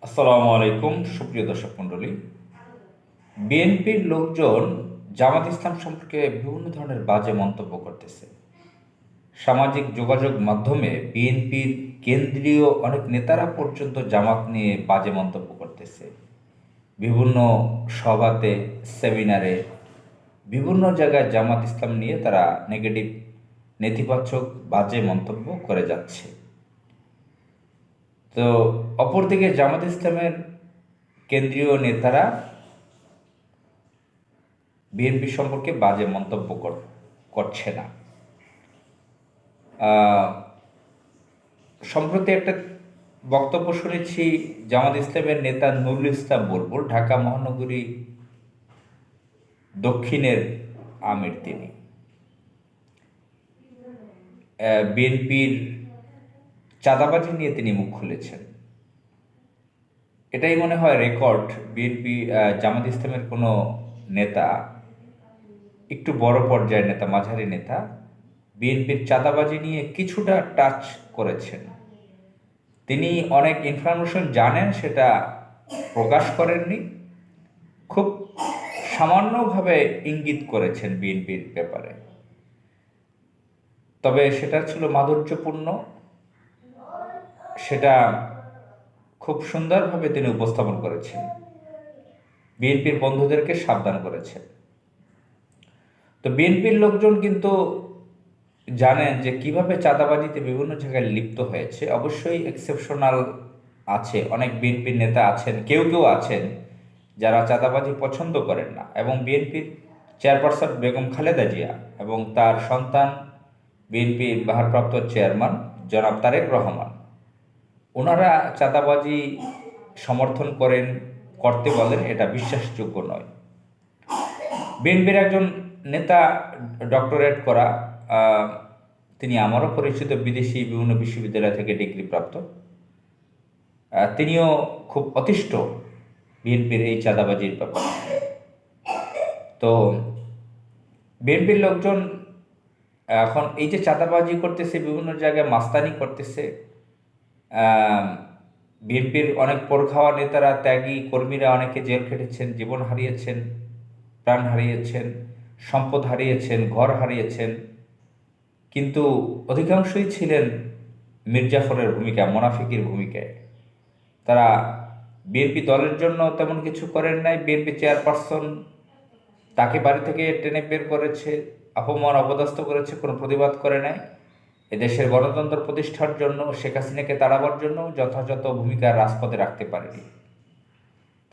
আসসালামু আলাইকুম সুপ্রিয় দর্শক মণ্ডলী। বিএনপির লোকজন জামাত ইসলাম সম্পর্কে বিভিন্ন ধরনের বাজে মন্তব্য করতেছে। সামাজিক যোগাযোগ মাধ্যমে বিএনপির কেন্দ্রীয় অনেক নেতারা পর্যন্ত জামাত নিয়ে বাজে মন্তব্য করতেছে। বিভিন্ন সভাতে, সেমিনারে, বিভিন্ন জায়গায় জামাত ইসলাম নিয়ে তারা নেগেটিভ, নেতিবাচক বাজে মন্তব্য করে যাচ্ছে। তো অপরদিকে জামাত ইসলামের কেন্দ্রীয় নেতারা বিএনপি সম্পর্কে বাজে মন্তব্য করছে না। সম্প্রতি একটা বক্তব্য শুনেছি জামাত ইসলামের নেতা নুরুল ইসলাম বুলবুল, ঢাকা মহানগরী দক্ষিণের আমির। তিনি বিএনপির চাঁদাবাজি নিয়ে তিনি মুখ খুলেছেন। এটাই মনে হয় রেকর্ড, বিএনপি জামাত ইসলামের কোনো নেতা, একটু বড় পর্যায়ের নেতা, মাঝারি নেতা, বিএনপির চাঁদাবাজি নিয়ে কিছুটা টাচ করেছেন। তিনি অনেক ইনফরমেশন জানেন, সেটা প্রকাশ করেননি, খুব সামান্যভাবে ইঙ্গিত করেছেন বিএনপির ব্যাপারে। তবে সেটা ছিল মাধুর্যপূর্ণ, সেটা খুব সুন্দরভাবে তিনি উপস্থাপন করেছেন, বিএনপির বন্ধুদেরকে সাবধান করেছেন। তো বিএনপির লোকজন কিন্তু জানেন যে কিভাবে চাঁদাবাজিতে বিভিন্ন জায়গায় লিপ্ত হয়েছে। অবশ্যই এক্সেপশনাল আছে, অনেক বিএনপির নেতা আছেন, কেউ কেউ আছেন যারা চাঁদাবাজি পছন্দ করেন না, এবং বিএনপির চেয়ারপারসন বেগম খালেদা জিয়া এবং তার সন্তান বিএনপির ভারপ্রাপ্ত চেয়ারম্যান জনাব তারেক রহমান, ওনারা চাঁদাবাজি সমর্থন করেন, করতে বলেন, এটা বিশ্বাসযোগ্য নয়। বিএনপির একজন নেতা, ডক্টরেট করা, তিনি আমারও পরিচিত, বিদেশি বিভিন্ন বিশ্ববিদ্যালয় থেকে ডিগ্রি প্রাপ্ত, তিনিও খুব অতিষ্ঠ বিএনপির এই চাঁদাবাজির ব্যাপারে। তো বিএনপির লোকজন এখন এই যে চাঁদাবাজি করতেছে, বিভিন্ন জায়গায় মাস্তানি করতেছে, বিএনপির অনেক পরখাওয়া নেতারা, ত্যাগী কর্মীরা অনেকে জেল খেটেছেন, জীবন হারিয়েছেন, প্রাণ হারিয়েছেন, সম্পদ হারিয়েছেন, ঘর হারিয়েছেন, কিন্তু অধিকাংশই ছিলেন মির্জাফরের ভূমিকা, মোনাফিকির ভূমিকায়। তারা বিএনপি দলের জন্য তেমন কিছু করেন নাই। বিএনপি চেয়ারপারসন তাকে বাড়ি থেকে টেনে বের করেছে, অপমান অপদস্থ করেছে, কোনো প্রতিবাদ করে নাই। এদেশের গণতন্ত্র প্রতিষ্ঠার জন্য, শেখ হাসিনাকে তাড়াবার জন্য যথাযথ ভূমিকা রাজপথে রাখতে পারেনি।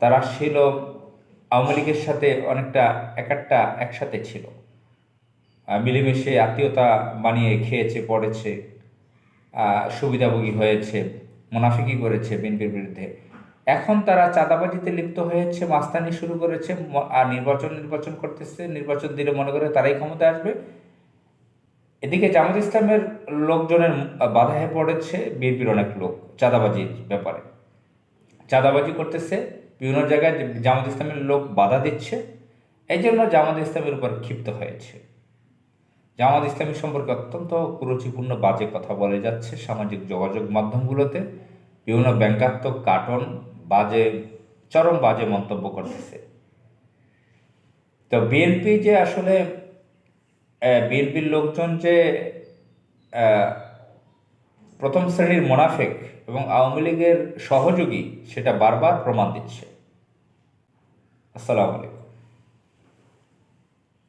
তারা ছিল আওয়ামী লীগের সাথে অনেকটা একাট্টা, একসাথে ছিল, মিলেমিশে আত্মীয়তা বানিয়ে খেয়েছে, পড়েছে, সুবিধাভোগী হয়েছে, মুনাফিকি করেছে বিএনপির বিরুদ্ধে। এখন তারা চাঁদাবাজিতে লিপ্ত হয়েছে, মাস্তানি শুরু করেছে, আর নির্বাচন করতেছে। নির্বাচন দিলে মনে করে তারাই ক্ষমতায় আসবে। এদিকে জামাত ইসলামের লোকজনের বাধায় পড়েছে বিএনপির অনেক লোক চাঁদাবাজির ব্যাপারে। চাঁদাবাজি করতেছে বিভিন্ন জায়গায়, জামাত ইসলামের লোক বাধা দিচ্ছে, এই জন্য জামাত ইসলামের উপর ক্ষিপ্ত হয়েছে। জামাত ইসলামী সম্পর্কে অত্যন্ত কুরুচিপূর্ণ বাজে কথা বলে যাচ্ছে সামাজিক যোগাযোগ মাধ্যমগুলোতে, বিভিন্ন ব্যঙ্গাত্মক কার্টুন, বাজে, চরম বাজে মন্তব্য করতেছে। তো বিএনপি যে আসলে, বিএনপির লোকজন যে প্রথম শ্রেণীর মোনাফেক এবং আওয়ামী লীগের সহযোগী, সেটা বারবার প্রমাণ দিচ্ছে। আসসালামু আলাইকুম।